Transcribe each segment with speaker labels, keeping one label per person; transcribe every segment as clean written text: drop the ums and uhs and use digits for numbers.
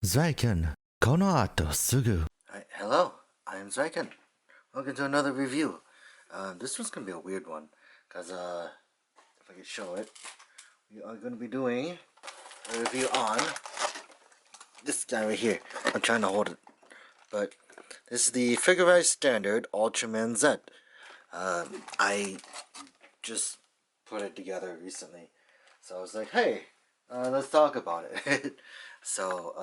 Speaker 1: Zryken, この後すぐ
Speaker 2: Hello, I'm Zryken. Welcome to another review. This one's gonna be a weird one, cause if I can show it, we are gonna be doing a review on this guy right here. I'm trying to hold it, but this is the Figurized Standard Ultraman Z. I just put it together recently, so I was like, hey, let's talk about it. So,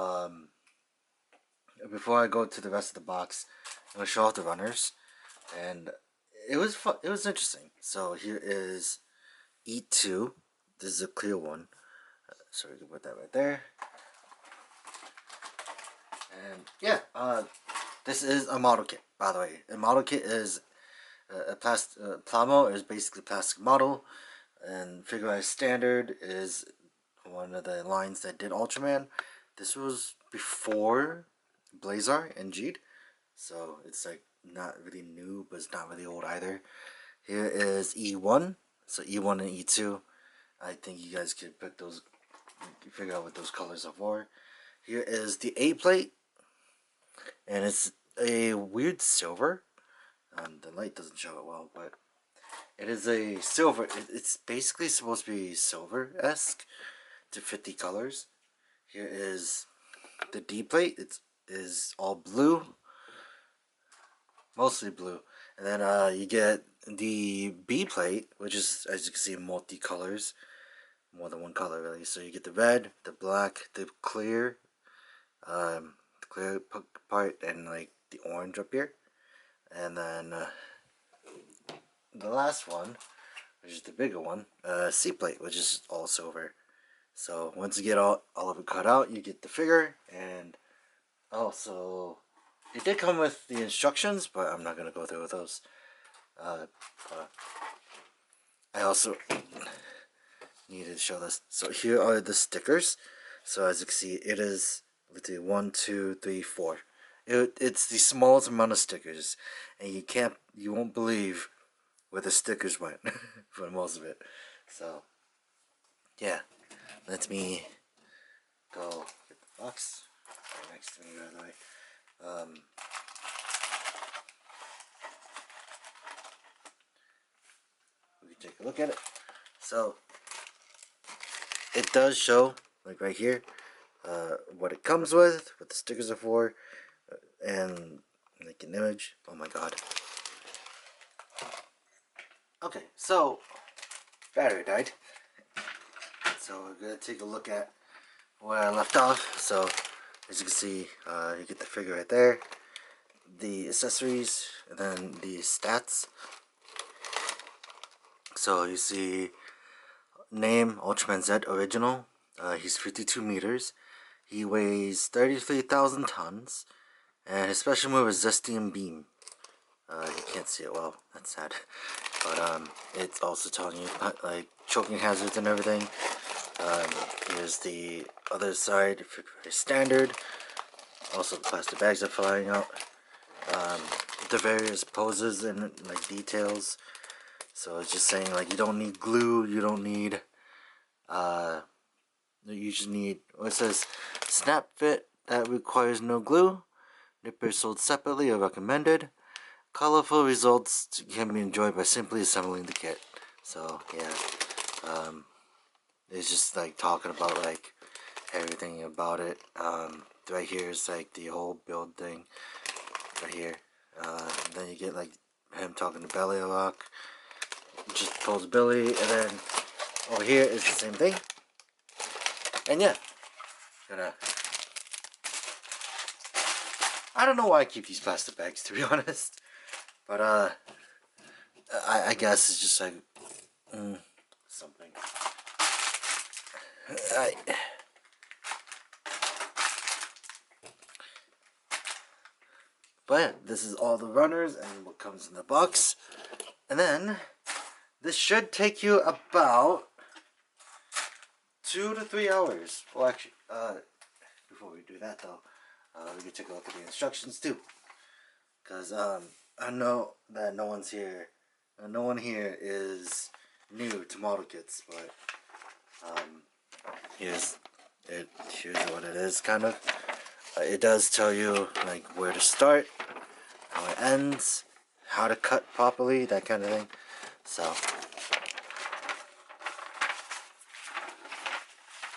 Speaker 2: before I go to the rest of the box, I'm gonna show off the runners, and it was fun. It was interesting. So here is E2. This is a clear one, so we can put that right there. And yeah, this is a model kit, by the way. A model kit is a plastic Plamo is basically a plastic model, and Figurized Standard is one of the lines that did Ultraman. This was before Blazar and Jeed, so it's like not really new, but it's not really old either. Here is E1, so E1 and E2. I think you guys could pick those, figure out what those colors are for. Here is the A plate, and it's a weird silver. The light doesn't show it well, but it is a silver. It's basically supposed to be silver-esque to fit the colors. Here is the D plate. It is all blue, mostly blue. And then you get the B plate, which is, as you can see, multicolors, more than one color really. So you get the red, the black, the clear part, and like the orange up here. And then the last one, which is the bigger one, C plate, which is all silver. So once you get all of it cut out, you get the figure. And also, it did come with the instructions, but I'm not going to go through with those. I also needed to show this. So here are the stickers. So as you can see, it is, let's see, 1, 2, 3, 4. It's the smallest amount of stickers, and you won't believe where the stickers went for most of it. So yeah, let me go get the box right next to me, by the way. We can take a look at it. So it does show, like right here, what it comes with, what the stickers are for, and like an image. Oh my god. Okay, so battery died. So we're gonna take a look at where I left off. So as you can see, you get the figure right there, the accessories, and then the stats. So you see name Ultraman Z original. He's 52 meters. He weighs 33,000 tons. And his special move is Zestium Beam. You can't see it well. That's sad. But it's also telling you like choking hazards and everything. Here's the other side for standard. Also, the plastic bags are flying out. The various poses and like details. So it's just saying like you don't need glue. You don't need. You just need. Well, it says snap fit that requires no glue. Nippers sold separately are recommended. Colorful results can be enjoyed by simply assembling the kit. So yeah, it's just like talking about like everything about it. Right here is like the whole build thing. Right here. Then you get like him talking to Belly a lot. Just pulls Billy, and then over here is the same thing. And yeah, I don't know why I keep these plastic bags, to be honest. But I guess it's just like something. But yeah, this is all the runners and what comes in the box. And then this should take you about 2 to 3 hours. Well, actually, before we do that though, we can take a look at the instructions too. Cause I know that no one here is new to model kits, but here's what it is, kind of. It does tell you like where to start, how it ends, how to cut properly, that kind of thing. So,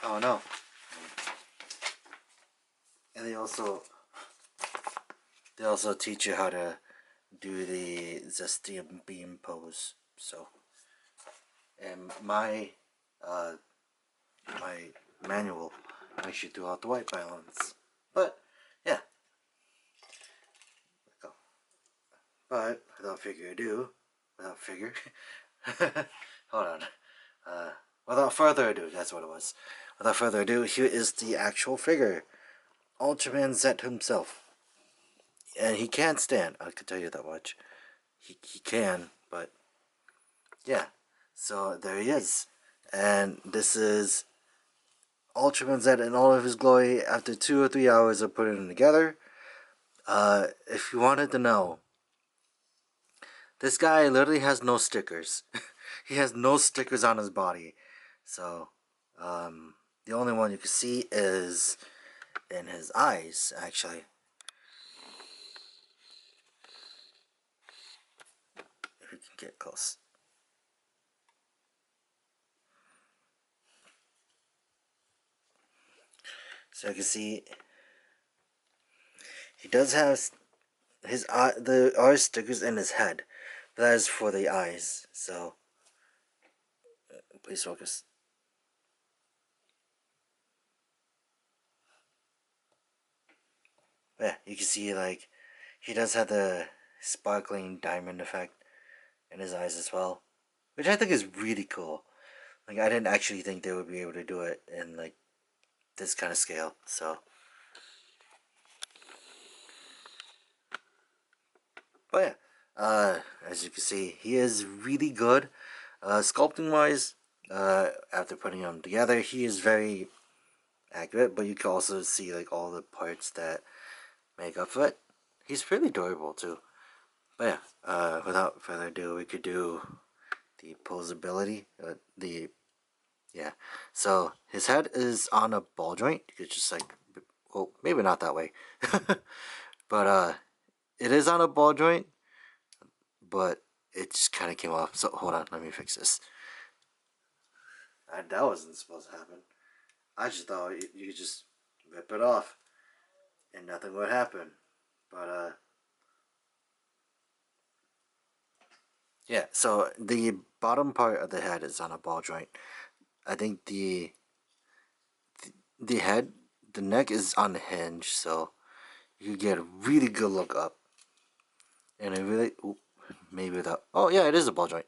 Speaker 2: oh no. And they also teach you how to do the Zestium beam pose. So, and my manual makes you do out the white balance. But yeah, but without hold on. Without further ado, that's what it was. Without further ado, here is the actual figure, Ultraman Z himself, and he can stand. I can tell you that much. He can, but yeah. So there he is, and this is Ultraman Z in all of his glory after 2 or 3 hours of putting them together. If you wanted to know, this guy literally has no stickers. He has no stickers on his body. So, the only one you can see is in his eyes, actually. If we can get close. So you can see he does have his eye. There are stickers in his head, but that is for the eyes. So please focus. Yeah, you can see like he does have the sparkling diamond effect in his eyes as well, which I think is really cool. Like I didn't actually think they would be able to do it in like this kind of scale. So, but yeah, as you can see, he is really good. Sculpting wise, after putting them together, he is very accurate. But you can also see like all the parts that make up for it. He's pretty durable too. But yeah, without further ado, we could do the posability. Yeah. So his head is on a ball joint. It's just like, well, maybe not that way, but it is on a ball joint. But it just kind of came off. So hold on, let me fix this. That wasn't supposed to happen. I just thought you could just rip it off and nothing would happen. But yeah. So the bottom part of the head is on a ball joint. I think the head, the neck is on the hinge, so you get a really good look up. And it really, maybe without. Oh yeah, it is a ball joint.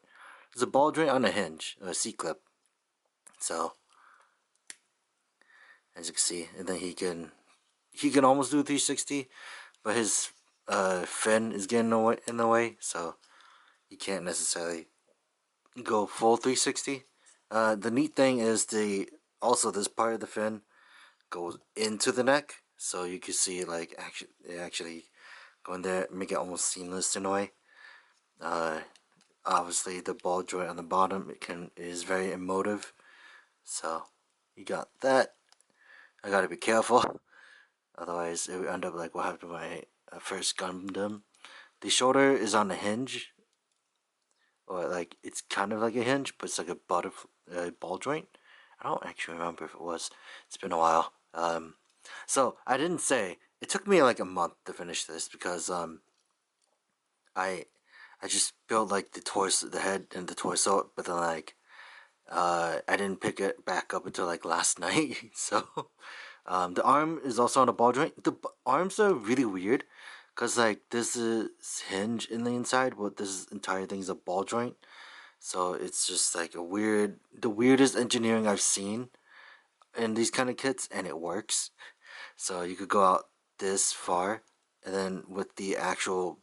Speaker 2: It's a ball joint on a hinge, a C clip. So as you can see, and then he can almost do 360, but his fin is getting in the way, so he can't necessarily go full 360. The neat thing is also this part of the fin goes into the neck, so you can see like actually going there, make it almost seamless in a way. Obviously the ball joint on the bottom is very emotive, so you got that. I gotta be careful, otherwise it would end up like what happened to my first Gundam. The shoulder is on the hinge, or like it's kind of like a hinge, but it's like a ball joint. I don't actually remember if it was. It's been a while. So I didn't say it took me like a month to finish this because I just built like the head and the torso, but then like I didn't pick it back up until like last night. So the arm is also on a ball joint. The arms are really weird because like this is hinge in the inside, but this entire thing is a ball joint. So it's just like the weirdest engineering I've seen in these kind of kits, and it works. So you could go out this far, and then with the actual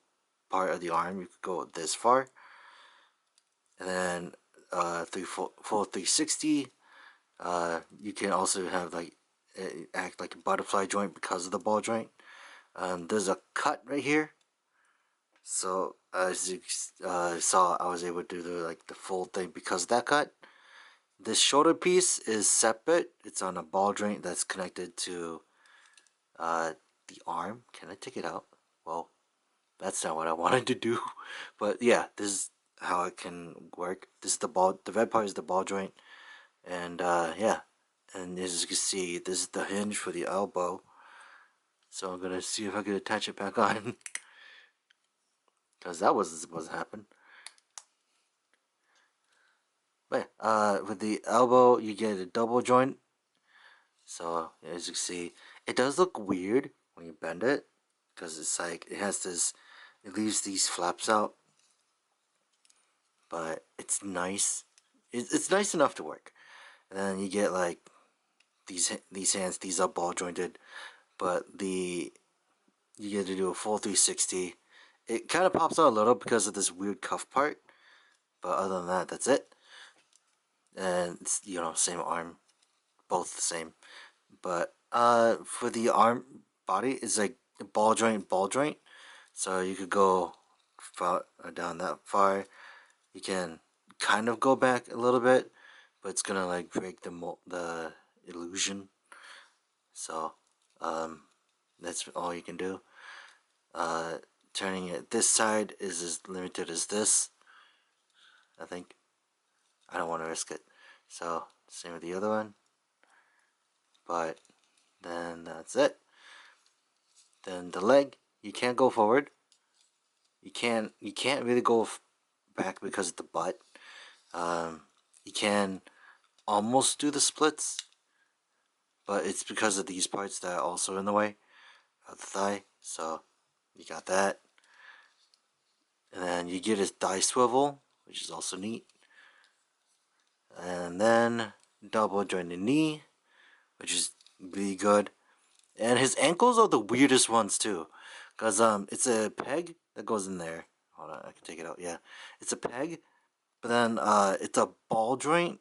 Speaker 2: part of the arm, you could go this far, and then full 360. You can also have like act like a butterfly joint because of the ball joint. There's a cut right here, so as you saw, I was able to do like the full thing because of that cut. This shoulder piece is separate. It's on a ball joint that's connected to the arm. Can I take it out? Well, that's not what I wanted to do. But yeah, this is how it can work. This is the ball. The red part is the ball joint, and yeah. And as you can see, this is the hinge for the elbow. So I'm gonna see if I can attach it back on, because that wasn't supposed to happen. But with the elbow, you get a double joint. So as you can see, it does look weird when you bend it, because it's like it has this, it leaves these flaps out. But it's nice. It's nice enough to work. And then you get like these hands. These are ball jointed, but you get to do a full 360. It kind of pops out a little because of this weird cuff part, but other than that, that's it. And it's, same arm, both the same. But for the arm body, it's like ball joint, ball joint. So you could go down that far. You can kind of go back a little bit, but it's gonna like break the illusion. So that's all you can do. Turning it this side is as limited as this. I think I don't want to risk it. So same with the other one. But then that's it. Then the leg, you can't go forward. You can't really go back because of the butt. You can almost do the splits, but it's because of these parts that are also in the way of the thigh. So you got that. And then you get his thigh swivel, which is also neat. And then double jointed knee, which is really good. And his ankles are the weirdest ones too, because it's a peg that goes in there. Hold on, I can take it out. Yeah, it's a peg, but then it's a ball joint.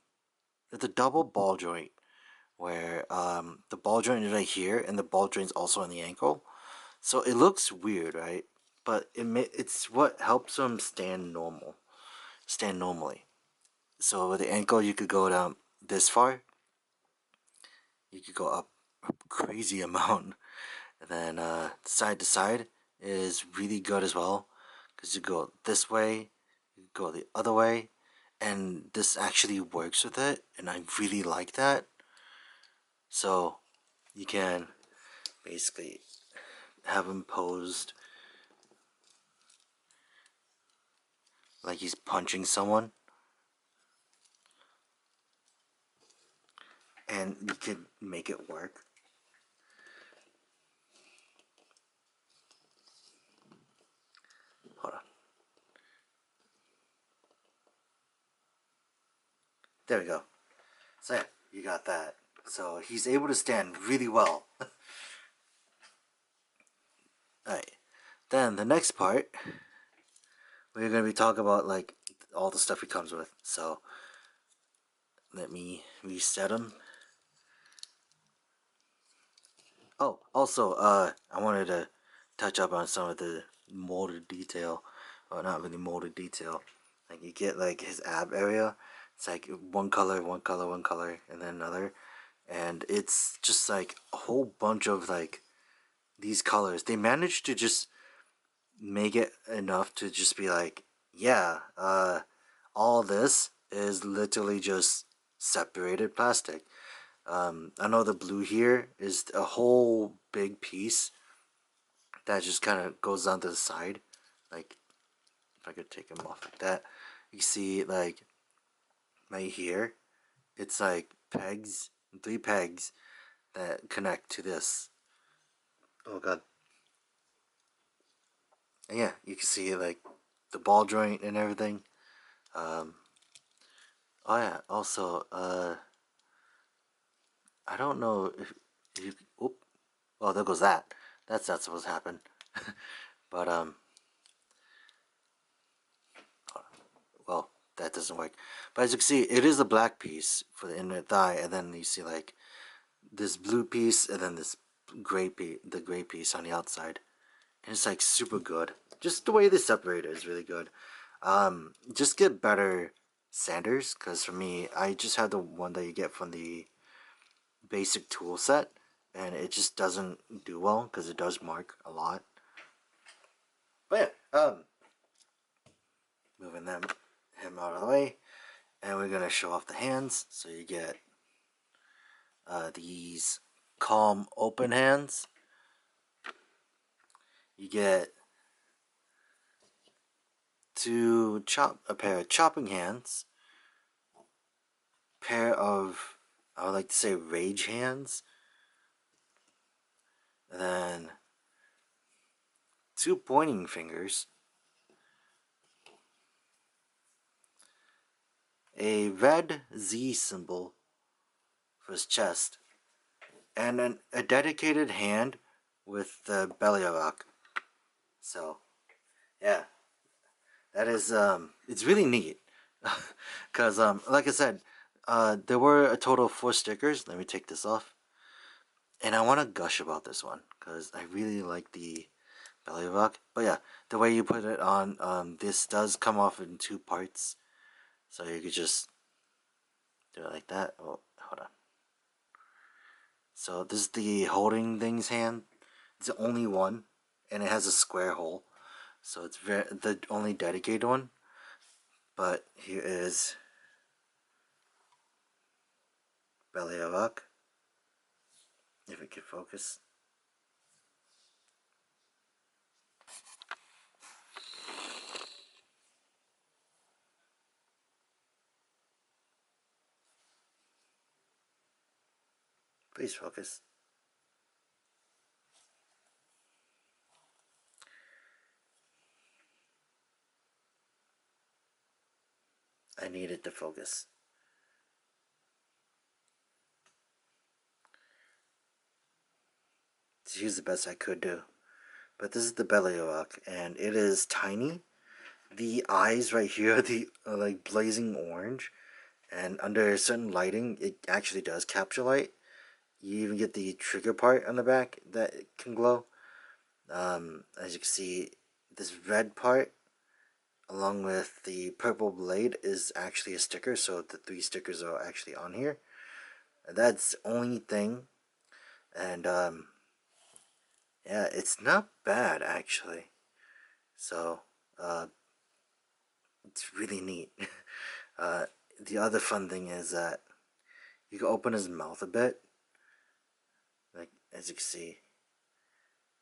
Speaker 2: It's a double ball joint where the ball joint is right here, and the ball joint's also on the ankle. So it looks weird, right? But it's what helps him stand normally. So with the ankle, you could go down this far. You could go up a crazy amount. And then side to side is really good as well, because you go this way, you go the other way, and this actually works with it, and I really like that. So you can basically have him posed like he's punching someone, and you could make it work. Hold on. There we go. So yeah, you got that. So he's able to stand really well. Alright. Then the next part, we're going to be talking about like all the stuff he comes with. So let me reset him. Oh, also, I wanted to touch up on some of the molded detail. Or not really molded detail. Like you get like his ab area. It's like one color, one color, one color, and then another. And it's just like a whole bunch of like these colors. They managed to just make it enough to just be like, yeah, all this is literally just separated plastic. I know the blue here is a whole big piece that just kind of goes on to the side. Like, if I could take them off like that, you see like right here, it's like pegs, 3 pegs that connect to this. Oh god. And yeah, you can see like the ball joint and everything. Oh yeah, also, I don't know if you, oop, well, there goes that. That's not supposed to happen. But, well, that doesn't work. But as you can see, it is a black piece for the inner thigh, and then you see like this blue piece, and then this gray piece, the gray piece on the outside. And it's like super good. Just the way they separate it is really good. Just get better sanders, because for me, I just have the one that you get from the basic tool set, and it just doesn't do well because it does mark a lot. But yeah, moving him out of the way, and we're gonna show off the hands. So you get these calm open hands. You get a pair of chopping hands, pair of, I would like to say, rage hands, and then 2 pointing fingers, a red Z symbol for his chest, and a dedicated hand with the belly rock. So, yeah, that is it's really neat, because like I said, there were a total of 4 stickers. Let me take this off, and I want to gush about this one because I really like the belly rock. But yeah, the way you put it on, this does come off in 2 parts, so you could just do it like that. Oh, hold on. So this is the holding things hand. It's the only one, and it has a square hole, so it's the only dedicated one. But here is belly rock, if it could focus. Please focus. I need it to focus. Here's the best I could do. But this is the belly rock, and it is tiny. The eyes right here are like blazing orange, and under certain lighting, it actually does capture light. You even get the trigger part on the back that can glow. As you can see, this red part, along with the purple blade, is actually a sticker, so the 3 stickers are actually on here. And that's the only thing. And yeah, it's not bad actually. So it's really neat. The other fun thing is that you can open his mouth a bit, like as you can see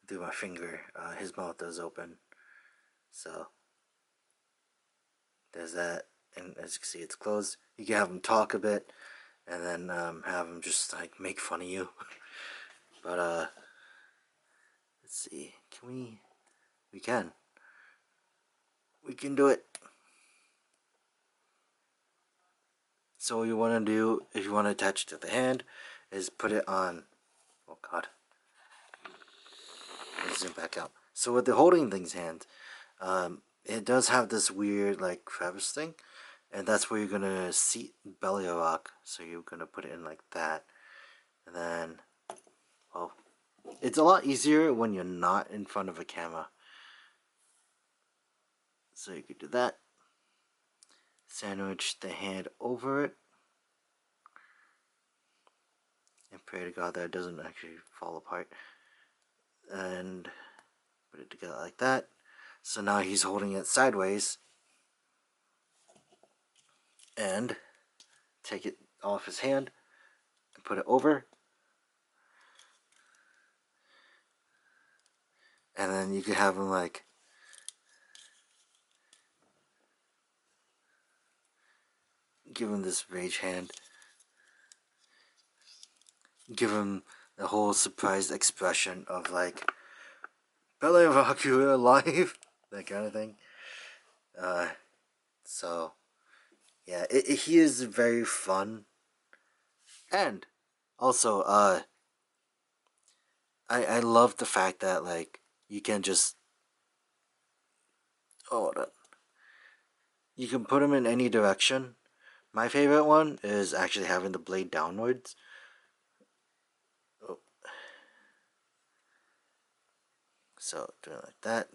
Speaker 2: through my finger. His mouth does open, so there's that. And as you can see, it's closed. You can have him talk a bit, and then have him just like make fun of you. But let's see. Can we? We can. We can do it. So what you want to do, if you want to attach it to the hand, is put it on. Oh God. Let's zoom back out. So with the holding things hand, it does have this weird like crevice thing, and that's where you're gonna seat belly rock. So you're gonna put it in like that, and then, well, it's a lot easier when you're not in front of a camera. So you could do that. Sandwich the hand over it, and pray to God that it doesn't actually fall apart. And put it together like that. So now he's holding it sideways, and take it off his hand and put it over, and then you could have him like give him this rage hand, give him the whole surprised expression of like belly rock, you alive, that kind of thing. So yeah, he is very fun, and also I love the fact that like you can just, oh, hold on. You can put him in any direction. My favorite one is actually having the blade downwards. Oh. So do it like that.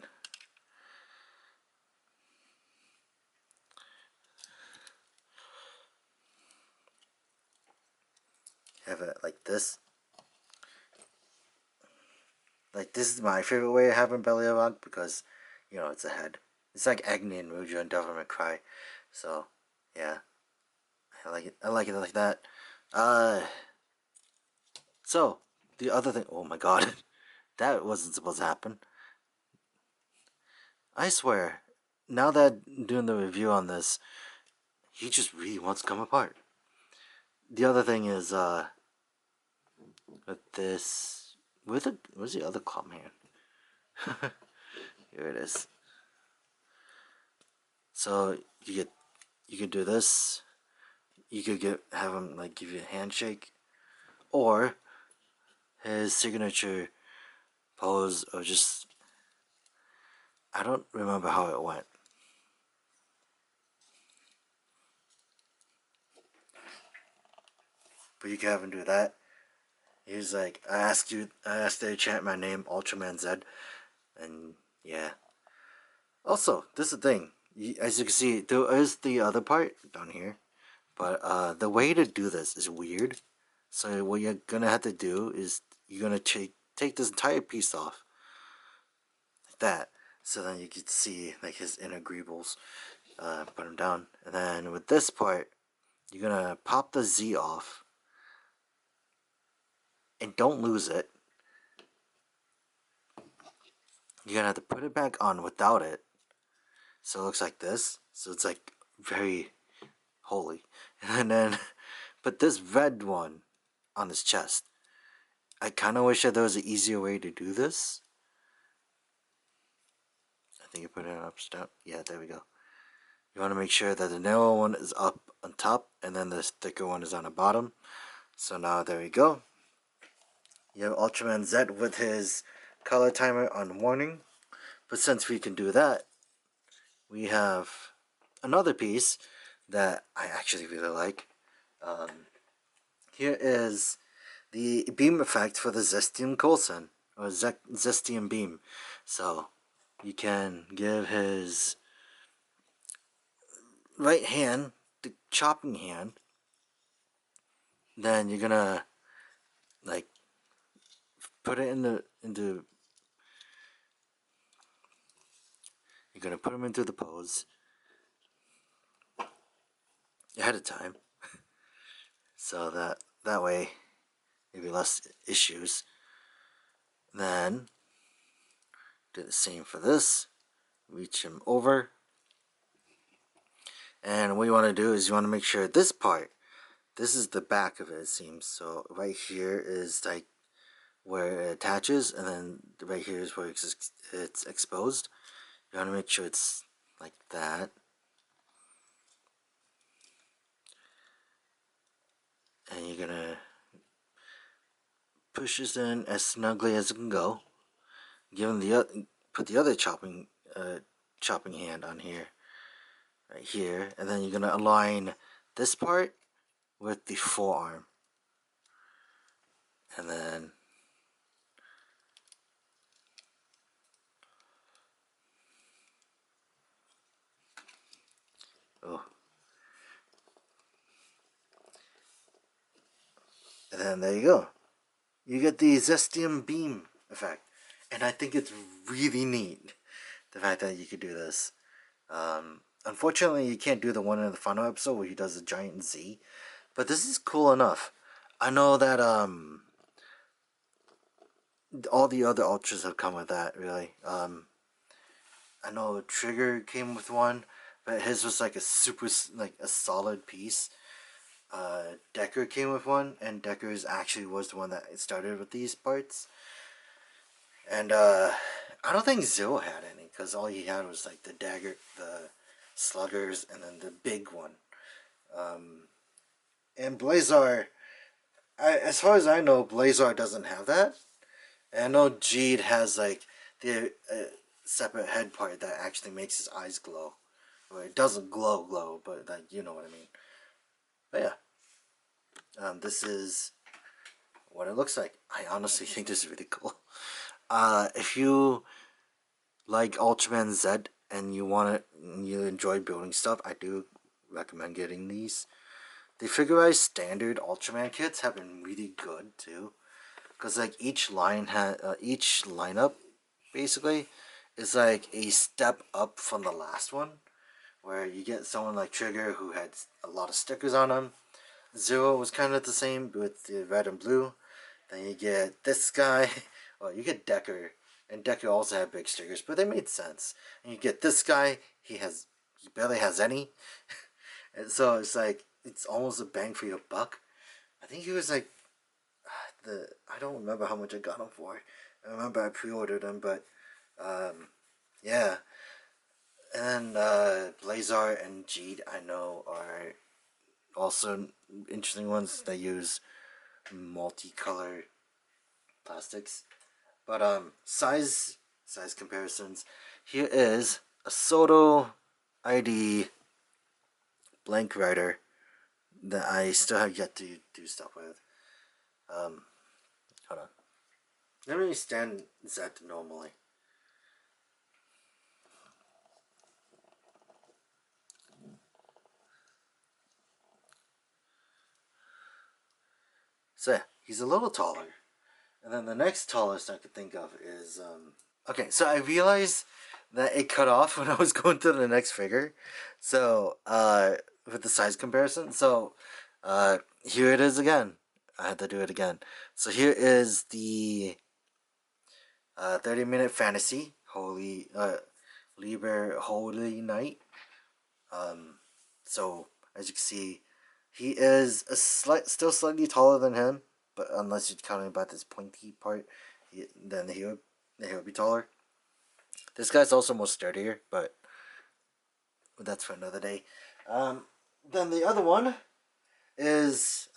Speaker 2: Have it like this. Like, this is my favorite way of having Bellyrock because, you know, it's a head. It's like Agni and Mujo and Devil May Cry. So, yeah. I like it. I like it like that. So, the other thing. Oh my god. That wasn't supposed to happen. I swear, now that I'm doing the review on this, he just really wants to come apart. The other thing is, with this. Where's the other club hand? Here it is. So you could do this. You could have him like give you a handshake, or his signature pose, or just I don't remember how it went. But you can have him do that. He's like, I asked you to chant my name, Ultraman Z, and yeah. Also, this is the thing. As you can see, there is the other part down here, but the way to do this is weird. So what you're gonna have to do is you're gonna take this entire piece off, like that, so then you can see like his inner greebles. Put them down, and then with this part, you're gonna pop the Z off, and don't lose it. You're gonna have to put it back on without it, so it looks like this. So it's like very holy, and then put this red one on his chest. I kind of wish that there was an easier way to do this. I think you put it upside down. Yeah, there we go. You want to make sure that the narrow one is up on top, and then the thicker one is on the bottom. So now there we go. You have Ultraman Z with his color timer on warning. But since we can do that, we have another piece that I actually really like. Here is the beam effect for the Zestium Coulson, or Zestium Beam. So you can give his right hand the chopping hand. Then you're gonna like put it into you're gonna put him into the pose ahead of time, so that way maybe less issues. Then do the same for this. Reach him over, and what you want to do is you want to make sure this part, this is the back of it, it seems. So right here is like where it attaches, and then right here is where it's exposed. You want to make sure it's like that. And you're gonna push this in as snugly as it can go. Give him put the other chopping hand on here, right here, and then you're gonna align this part with the forearm, and then oh, and then there you go. You get the Zestium Beam effect, and I think it's really neat the fact that you could do this. Unfortunately, you can't do the one in the final episode where he does a giant Z, but this is cool enough. I know that all the other ultras have come with that. Really, I know Trigger came with one, but his was like a solid piece. Decker came with one, and Decker's actually was the one that started with these parts. And I don't think Zero had any, because all he had was like the dagger, the sluggers, and then the big one. And Blazar, as far as I know, Blazar doesn't have that. And I know Jeed has like the separate head part that actually makes his eyes glow. Well, it doesn't glow, but like, you know what I mean. But yeah, this is what it looks like. I honestly think this is really cool. If you like Ultraman Z and you want it, and you enjoy building stuff, I do recommend getting these. The figurized standard Ultraman kits have been really good too. because like each lineup basically is like a step up from the last one, where you get someone like Trigger who had a lot of stickers on him. Zero was kind of the same with the red and blue. Then you get this guy. Well, you get Decker, and Decker also had big stickers, but they made sense. And you get this guy. He barely has any, and so it's like it's almost a bang for your buck. I think he was like I don't remember how much I got him for. I remember I pre-ordered him, but yeah. And Blazar and Jeed I know are also interesting ones. They use multicolor plastics. But size comparisons. Here is a Soto ID blank writer that I still have yet to do stuff with. Hold on. Let me stand Zed normally. So yeah, he's a little taller. And then the next tallest I could think of is okay, so I realized that it cut off when I was going to the next figure. So with the size comparison. So here it is again. I had to do it again. So here is the 30-minute fantasy holy Holy Night. So as you can see, he is still slightly taller than him, but unless you're counting about this pointy part, then he would be taller. This guy's also more sturdier, but that's for another day. Then the other one is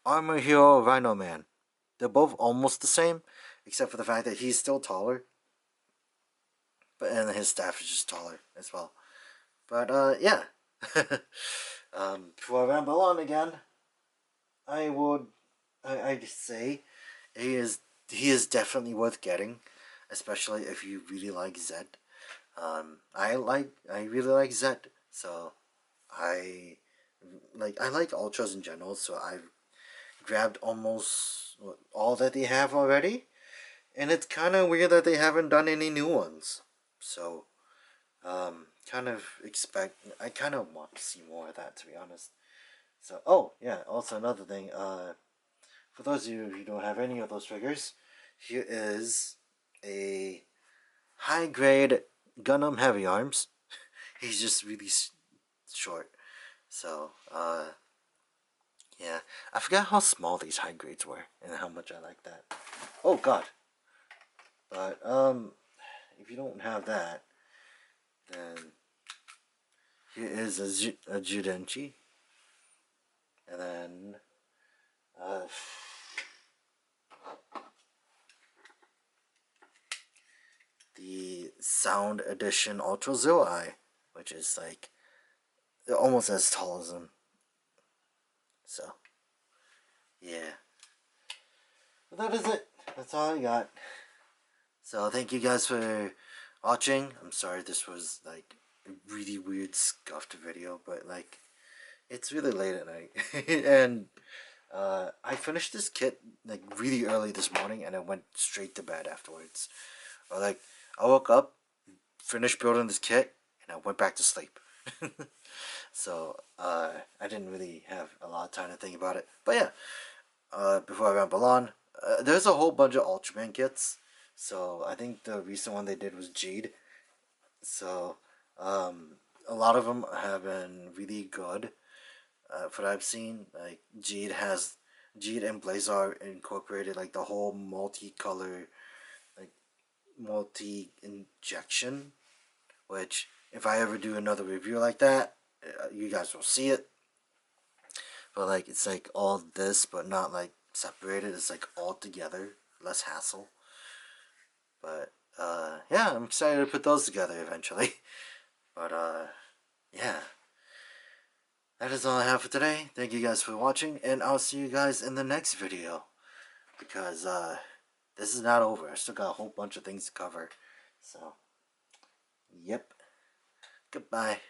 Speaker 2: Armor Hero Rhino Man. They're both almost the same, except for the fact that he's still taller, and his staff is just taller as well. But yeah. Before I ramble on again, I'd say he is definitely worth getting, especially if you really like Zed. I really like Zed, so I like Ultras in general, so I've grabbed almost all that they have already, and it's kind of weird that they haven't done any new ones. So, I kind of want to see more of that, to be honest. So, oh yeah, also another thing, for those of you who don't have any of those figures, here is a high grade Gundam Heavy Arms. He's just really short. So, yeah. I forgot how small these high grades were and how much I like that. Oh god. But, if you don't have that, then here is a Judenchi. And then, the Sound Edition Ultra Zero Eye, which is like almost as tall as him. So, yeah. But that is it. That's all I got. So, thank you guys for watching. I'm sorry this was like a really weird, scuffed video, but like, it's really late at night. And I finished this kit like really early this morning, and I went straight to bed afterwards. Or like, I woke up, finished building this kit, and I went back to sleep. So I didn't really have a lot of time to think about it. But yeah, before I ramble on, there's a whole bunch of Ultraman kits. So I think the recent one they did was Jade. So a lot of them have been really good. For what I've seen, like Jade and Blazar incorporated like the whole multicolor, like multi-injection, which if I ever do another review like that, you guys will see it. But like it's like all this, but not like separated. It's like all together, less hassle. But yeah, I'm excited to put those together eventually. But yeah, that is all I have for today. Thank you guys for watching, and I'll see you guys in the next video, because this is not over. I still got a whole bunch of things to cover. So, yep. Goodbye.